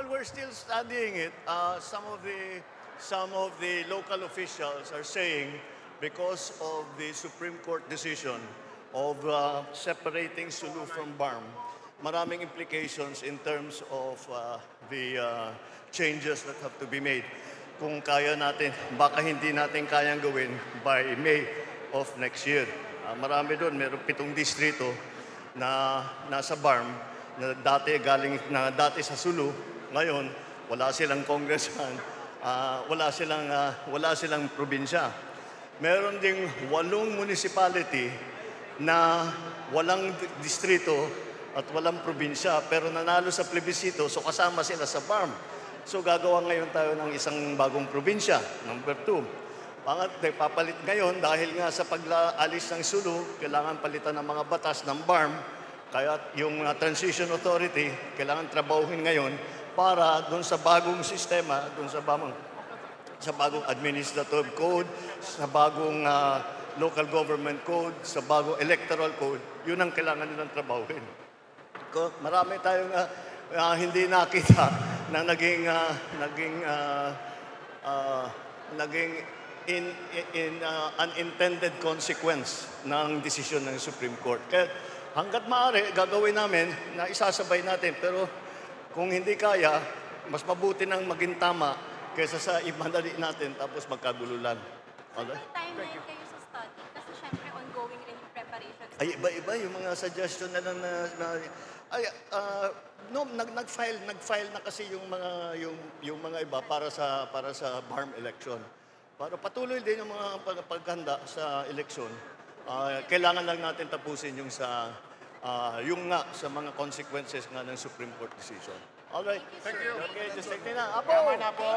while we're still studying it, some of the local officials are saying because of the Supreme Court decision of separating Sulu from BARM, maraming implications in terms of the changes that have to be made. Kung kaya natin, baka hindi natin kayang gawin by May of next year. Marami doon, mayroong 7 distrito na nasa BARM na dati sa Sulu, ngayon wala silang congressman, wala silang probinsya. Meron ding 8 municipality na walang distrito at walang probinsya pero nanalo sa plebisito, so kasama sila sa BARM. So gagawa ngayon tayo ng isang bagong probinsya, number 2. Papalit ngayon dahil nga sa pag-alis ng Sulu, kailangan palitan ng mga batas ng BARM. Kaya yung Transition Authority, kailangan trabahuhin ngayon para doon sa bagong sistema, doon sa bagong administrative code, sa bagong local government code, sa bagong electoral code, yun ang kailangan nilang trabahuhin. Marami tayong hindi nakita na naging unintended consequence ng desisyon ng Supreme Court. Kaya hanggat maaari, gagawin namin na isasabay natin. Pero kung hindi kaya, mas mabuti nang maging tama kaysa sa imadali natin tapos magkagululan. Okay? Timeline kayo sa study? Kasi syempre ongoing rin yung preparation. Ay, iba-iba yung mga suggestion na nag-file na kasi yung mga iba para sa BARM election. Para patuloy din yung mga paghanda sa eleksyon. Kailangan lang natin tapusin yung sa mga consequences nga ng Supreme Court decision. All right. Thank you. Okay, just take na. Apo. Tama na po.